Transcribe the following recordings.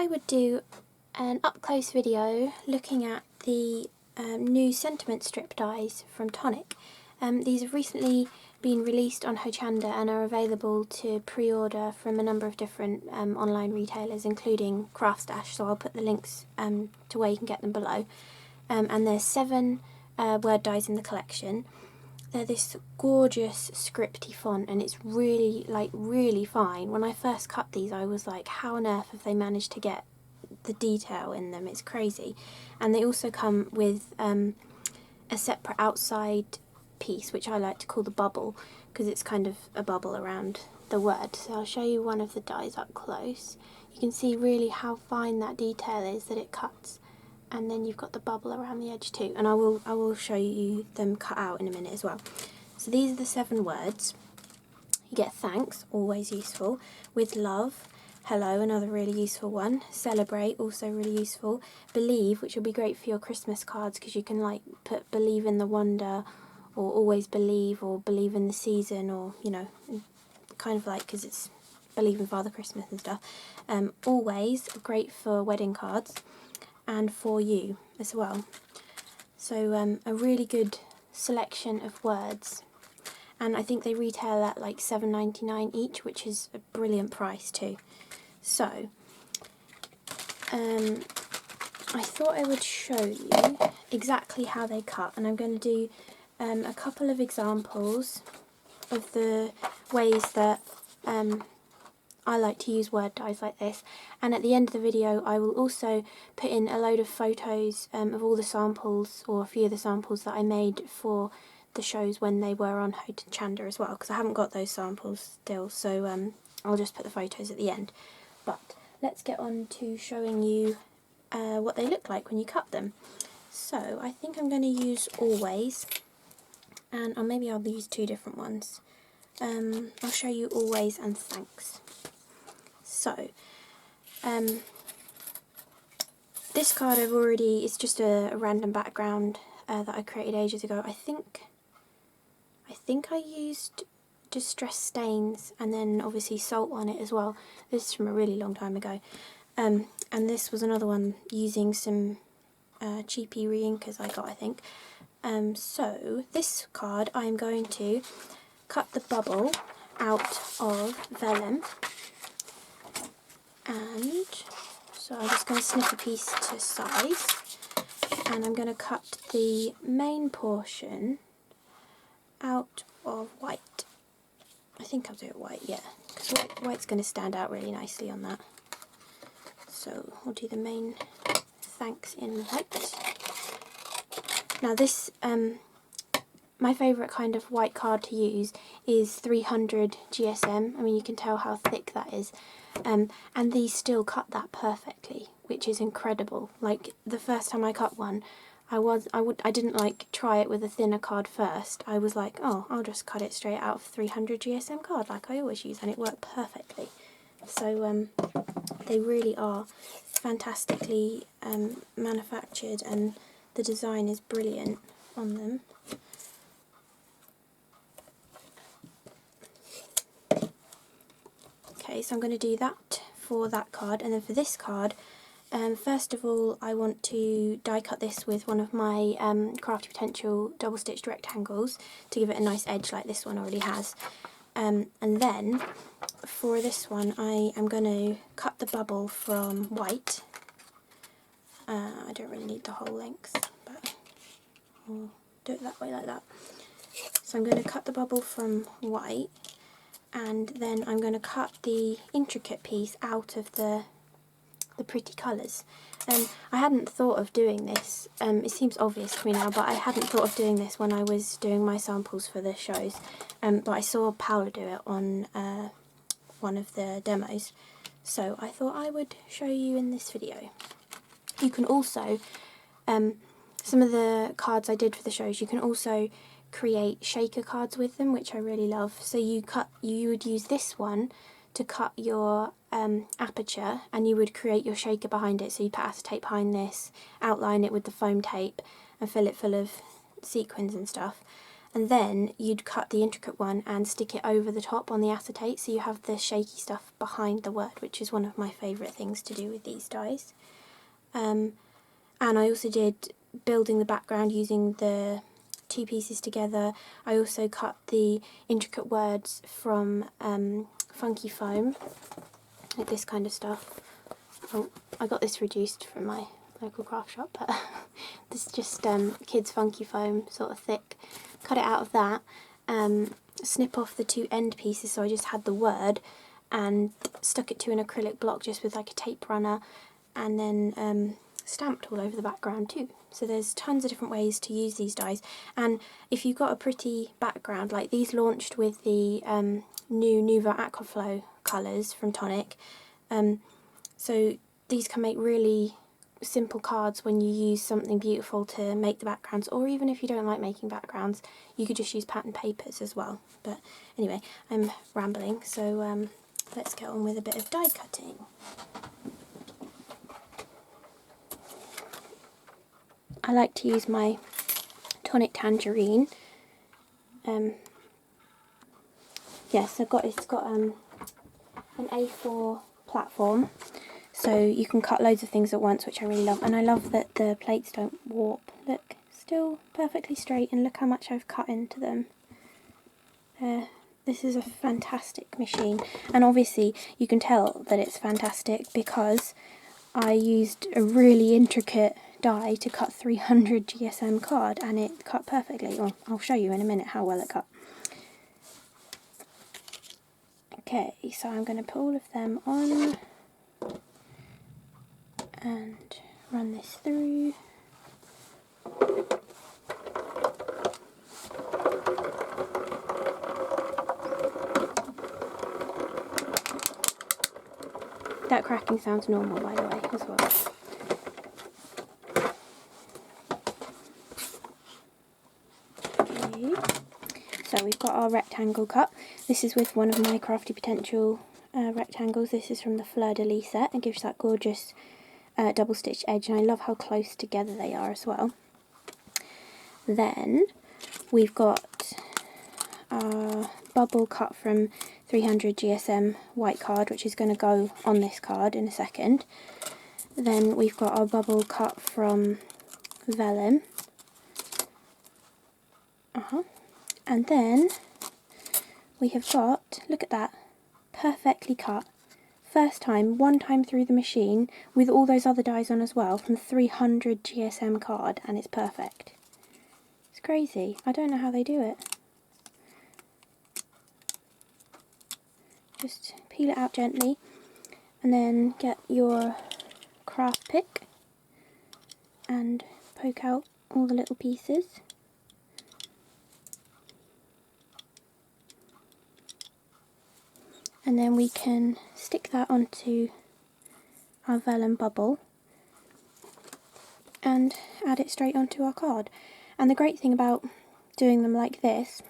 I would do an up-close video looking at the new sentiment strip dies from Tonic. These have recently been released on Hochanda and are available to pre-order from a number of different online retailers, including Craftstash, so I'll put the links to where you can get them below. And there's 7 word dies in the collection. They're this gorgeous scripty font, and it's really, really fine. When I first cut these, I was like, how on earth have they managed to get the detail in them? It's crazy. And they also come with a separate outside piece, which I like to call the bubble, because it's kind of a bubble around the word. So I'll show you one of the dies up close. You can see really how fine that detail is that it cuts. And then you've got the bubble around the edge too, and I will show you them cut out in a minute as well. So these are the 7 words. You get thanks, always useful, with love, hello, another really useful one, celebrate, also really useful, believe, which will be great for your Christmas cards because you can like put believe in the wonder, or always believe, or believe in the season, or you know, kind of like, because it's believe in Father Christmas and stuff. Always great for wedding cards. And for you as well. So a really good selection of words, and I think they retail at like $7.99 each, which is a brilliant price too. So I thought I would show you exactly how they cut, and I'm going to do a couple of examples of the ways that I like to use word dies like this, and at the end of the video I will also put in a load of photos of all the samples, or a few of the samples that I made for the shows when they were on Hochanda as well, because I haven't got those samples still, so I'll just put the photos at the end. But let's get on to showing you what they look like when you cut them. So I think I'm going to use always, and or maybe I'll use 2 different ones. I'll show you always and thanks. So, this card it's just a random background that I created ages ago. I think I used Distress Stains and then obviously salt on it as well. This is from a really long time ago. And this was another one using some cheapy re-inkers I got, I think. So, this card I'm going to cut the bubble out of vellum. And so I'm just going to snip a piece to size, and I'm going to cut the main portion out of white. I think I'll do it white, yeah, because white's going to stand out really nicely on that. So I'll do the main thanks in white. Now this, my favourite kind of white card to use is 300 GSM. I mean, you can tell how thick that is. And these still cut that perfectly, which is incredible. Like, the first time I cut one, I didn't like try it with a thinner card first. I was like, oh, I'll just cut it straight out of 300 GSM card like I always use, and it worked perfectly. So they really are fantastically manufactured, and the design is brilliant on them. Okay, so I'm going to do that for that card, and then for this card, first of all I want to die cut this with one of my Crafty Potential double stitched rectangles to give it a nice edge like this one already has. And then for this one I am going to cut the bubble from white. I don't really need the whole length, but I'll do it that way, like that. So I'm going to cut the bubble from white, and then I'm going to cut the intricate piece out of the pretty colours. I hadn't thought of doing this, it seems obvious to me now, but I hadn't thought of doing this when I was doing my samples for the shows, but I saw Paula do it on one of the demos, so I thought I would show you in this video. You can also, some of the cards I did for the shows, you can also create shaker cards with them, which I really love. So you would use this one to cut your aperture, and you would create your shaker behind it. So you put acetate behind this, outline it with the foam tape, and fill it full of sequins and stuff. and then you'd cut the intricate one and stick it over the top on the acetate, so you have the shaky stuff behind the word, which is one of my favourite things to do with these dies. And I also did building the background using the two pieces together. I also cut the intricate words from funky foam, like this kind of stuff. Oh, I got this reduced from my local craft shop, but this is just kids funky foam, sort of thick. Cut it out of that, snip off the two end pieces, so I just had the word, and stuck it to an acrylic block just with like a tape runner, and then stamped all over the background too. So there's tons of different ways to use these dies, and if you've got a pretty background, like these launched with the new Nuvo Aqua Flow colours from Tonic, so these can make really simple cards when you use something beautiful to make the backgrounds, or even if you don't like making backgrounds, you could just use pattern papers as well. But anyway, I'm rambling, so let's get on with a bit of die cutting. I like to use my Tonic Tangerine. Yes, it's got an A4 platform, so you can cut loads of things at once, which I really love. And I love that the plates don't warp. Look, still perfectly straight, and look how much I've cut into them. This is a fantastic machine, and obviously you can tell that it's fantastic because I used a really intricate die to cut 300 GSM card, and it cut perfectly. Well, I'll show you in a minute how well it cut. Okay, so I'm going to put all of them on and run this through. That cracking sounds normal, by the way, as well. Okay. So we've got our rectangle cut. This is with one of my Crafty Potential rectangles. This is from the Fleur de Lis set. It gives that gorgeous double stitched edge, and I love how close together they are as well. Then we've got our bubble cut from 300 GSM white card, which is going to go on this card in a second. Then we've got our bubble cut from vellum. And then we have got, look at that, perfectly cut. First time, one time through the machine, with all those other dies on as well, from 300 GSM card, and it's perfect. It's crazy. I don't know how they do it. Just peel it out gently, and then get your craft pick and poke out all the little pieces. And then we can stick that onto our vellum bubble and add it straight onto our card. And the great thing about doing them like this,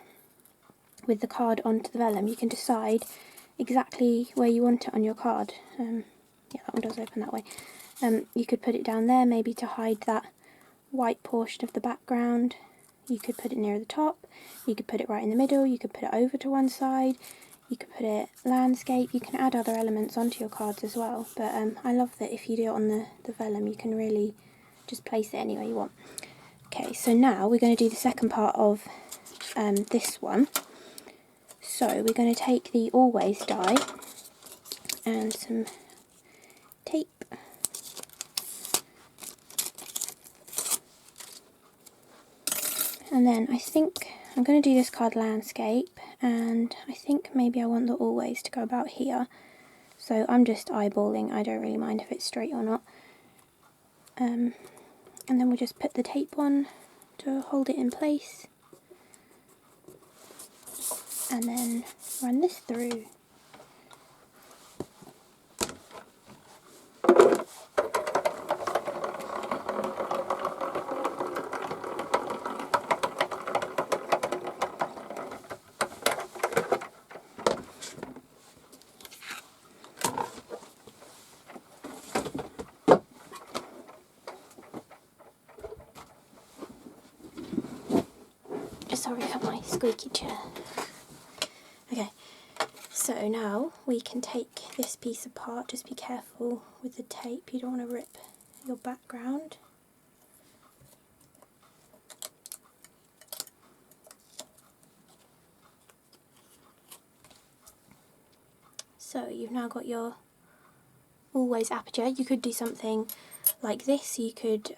with the card onto the vellum, you can decide exactly where you want it on your card. Yeah, that one does open that way. You could put it down there, maybe to hide that white portion of the background. You could put it near the top, you could put it right in the middle, you could put it over to one side, you could put it landscape. You can add other elements onto your cards as well, but I love that if you do it on the vellum, you can really just place it anywhere you want. Okay, so now we're going to do the second part of this one. So we're going to take the Always die and some tape. And then I think I'm going to do this card landscape, and I think maybe I want the Always to go about here. So I'm just eyeballing, I don't really mind if it's straight or not. And then we'll just put the tape on to hold it in place. And then run this through. sorry for my squeaky chair. Okay, so now we can take this piece apart. Just be careful with the tape, you don't want to rip your background. So you've now got your always aperture. You could do something like this. You could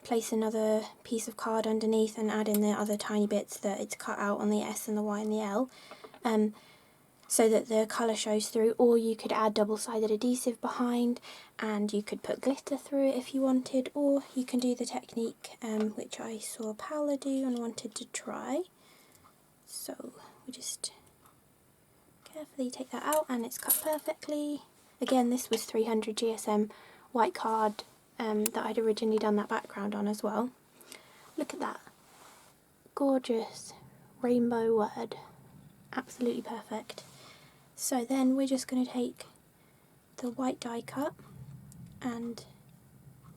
place another piece of card underneath and add in the other tiny bits that it's cut out on the S and the Y and the L, so that the colour shows through, or you could add double-sided adhesive behind and you could put glitter through it if you wanted, or you can do the technique which I saw Paola do and wanted to try. So we just carefully take that out and it's cut perfectly. Again, this was 300 GSM white card that I'd originally done that background on as well. Look at that. Gorgeous rainbow word. Absolutely perfect. So then we're just going to take the white die cut and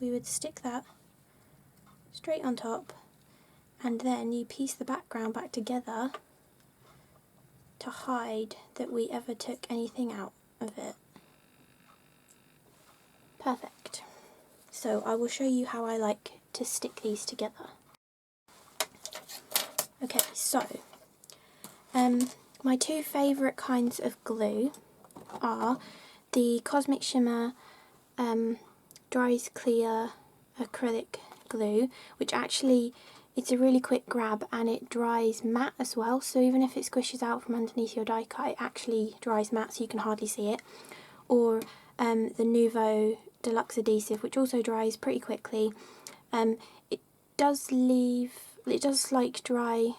we would stick that straight on top, and then you piece the background back together to hide that we ever took anything out of it. Perfect. So I will show you how I like to stick these together. Okay, so my two favourite kinds of glue are the Cosmic Shimmer Dries Clear acrylic glue, which actually it's a really quick grab and it dries matte as well, so even if it squishes out from underneath your die cut, it actually dries matte so you can hardly see it. Or the Nuvo Deluxe Adhesive, which also dries pretty quickly. It does like dry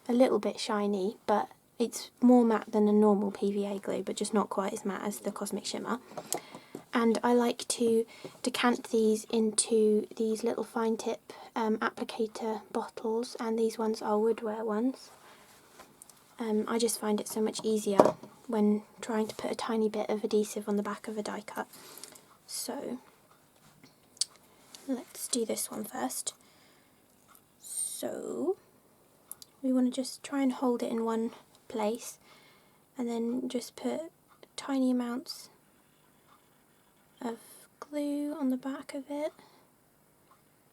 a little bit shiny, but it's more matte than a normal PVA glue, but just not quite as matte as the Cosmic Shimmer. And I like to decant these into these little fine tip applicator bottles, and these ones are Woodware ones. I just find it so much easier when trying to put a tiny bit of adhesive on the back of a die cut. So let's do this one first. So we want to just try and hold it in one place and then just put tiny amounts of glue on the back of it,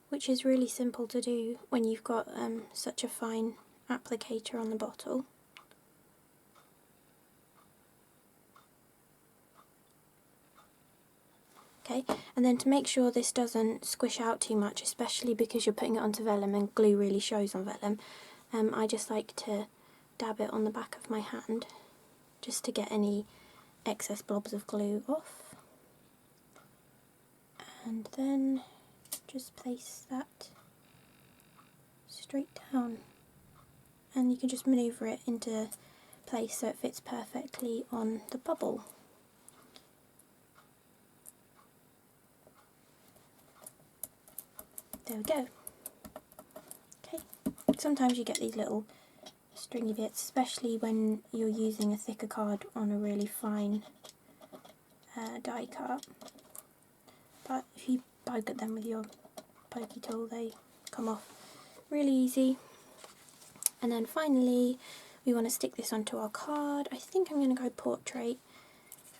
which is really simple to do when you've got such a fine applicator on the bottle. Okay, and then to make sure this doesn't squish out too much, especially because you're putting it onto vellum and glue really shows on vellum, I just like to dab it on the back of my hand just to get any excess blobs of glue off. And then just place that straight down, and you can just manoeuvre it into place so it fits perfectly on the bubble. There we go. Okay, sometimes you get these little stringy bits, especially when you're using a thicker card on a really fine die cut. But if you poke at them with your pokey tool, they come off really easy. And then finally, we want to stick this onto our card. I think I'm going to go portrait.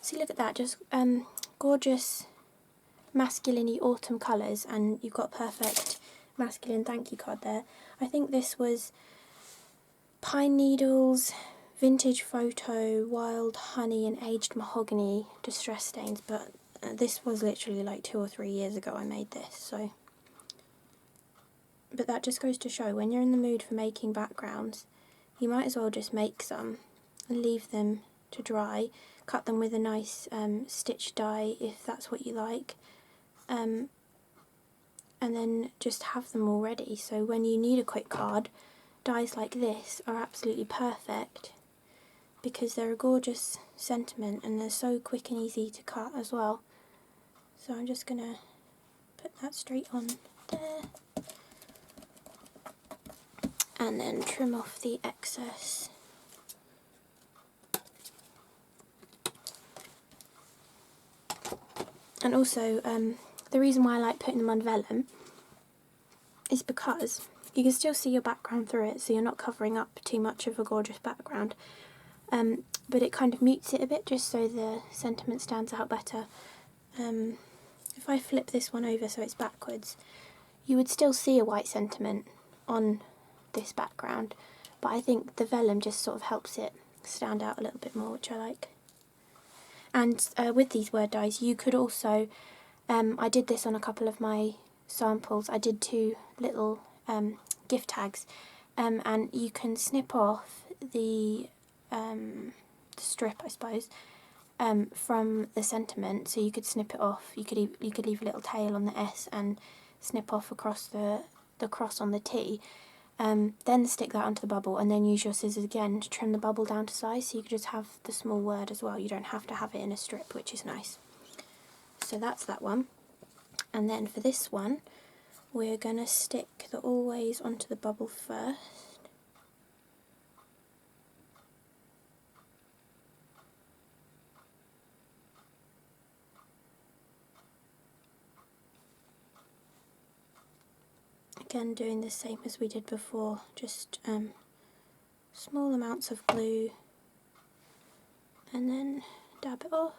See, look at that, just gorgeous masculine-y autumn colours, and you've got a perfect masculine thank you card there. I think this was pine needles, vintage photo, wild honey and aged mahogany distress stains, but this was literally like 2 or 3 years ago I made this, so. But that just goes to show, when you're in the mood for making backgrounds, you might as well just make some and leave them to dry, cut them with a nice stitch die if that's what you like, and then just have them all ready. So when you need a quick card, dies like this are absolutely perfect because they're a gorgeous sentiment and they're so quick and easy to cut as well. So I'm just going to put that straight on there and then trim off the excess. And also the reason why I like putting them on vellum is because You can still see your background through it, so you're not covering up too much of a gorgeous background. But it kind of mutes it a bit just so the sentiment stands out better. If I flip this one over so it's backwards, you would still see a white sentiment on this background, but I think the vellum just sort of helps it stand out a little bit more, which I like. And with these word dies, you could also, I did this on a couple of my samples, I did 2 little gift tags, and you can snip off the strip, I suppose, from the sentiment, so you could snip it off. You could leave a little tail on the S and snip off across the cross on the T, then stick that onto the bubble, and then use your scissors again to trim the bubble down to size, so you could just have the small word as well. You don't have to have it in a strip, which is nice. So that's that one. And then for this one, we're going to stick the always onto the bubble first. Again, doing the same as we did before, just small amounts of glue, and then dab it off.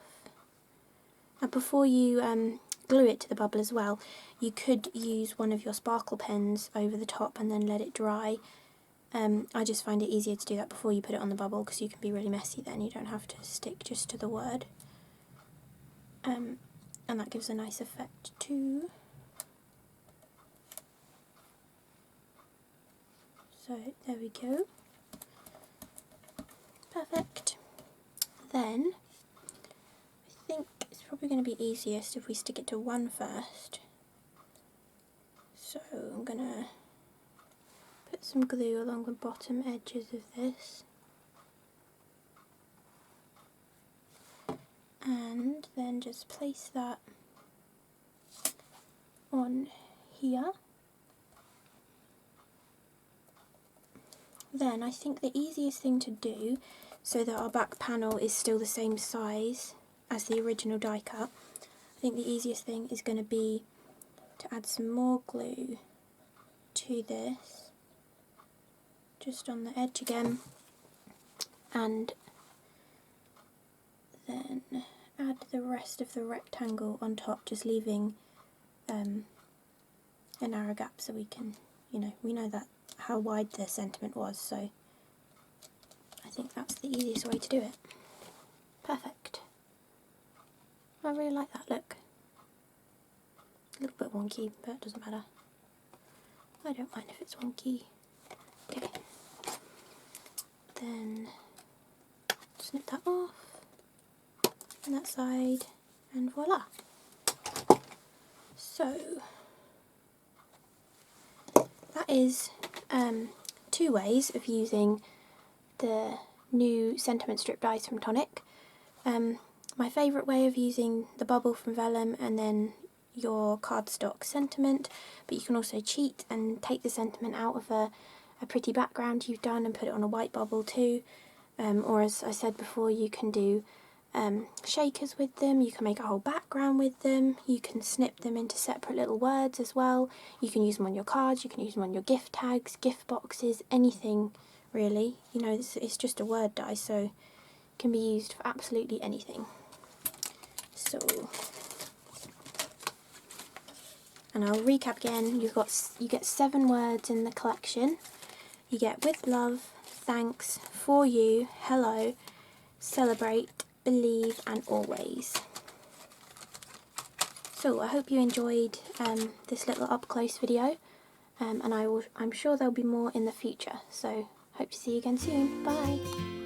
And before you glue it to the bubble as well, you could use one of your sparkle pens over the top and then let it dry. I just find it easier to do that before you put it on the bubble, because you can be really messy then. You don't have to stick just to the word. And that gives a nice effect too. So there we go. Perfect. Then I think it's probably going to be easiest if we stick it to one first. So I'm going to put some glue along the bottom edges of this. And then just place that on here. Then I think the easiest thing to do, so that our back panel is still the same size as the original die cut, I think the easiest thing is going to be to add some more glue to this, just on the edge again, and then add the rest of the rectangle on top, just leaving a narrow gap so we can, we know that how wide the sentiment was, so I think that's the easiest way to do it. Perfect. I really like that look. A little bit wonky, but it doesn't matter. I don't mind if it's wonky. Okay. Then snip that off, and that side, and voila. So that is 2 ways of using the new sentiment strip dies from Tonic. My favourite way of using the bubble from vellum and then your cardstock sentiment, but you can also cheat and take the sentiment out of a pretty background you've done and put it on a white bubble too, or as I said before, you can do shakers with them, you can make a whole background with them, you can snip them into separate little words as well, you can use them on your cards, you can use them on your gift tags, gift boxes, anything really. It's just a word die, so it can be used for absolutely anything. So, and I'll recap again, you get 7 words in the collection. You get with love, thanks, for you, hello, celebrate, believe, and always. So I hope you enjoyed this little up close video, and I'm sure there'll be more in the future, so hope to see you again soon. Bye.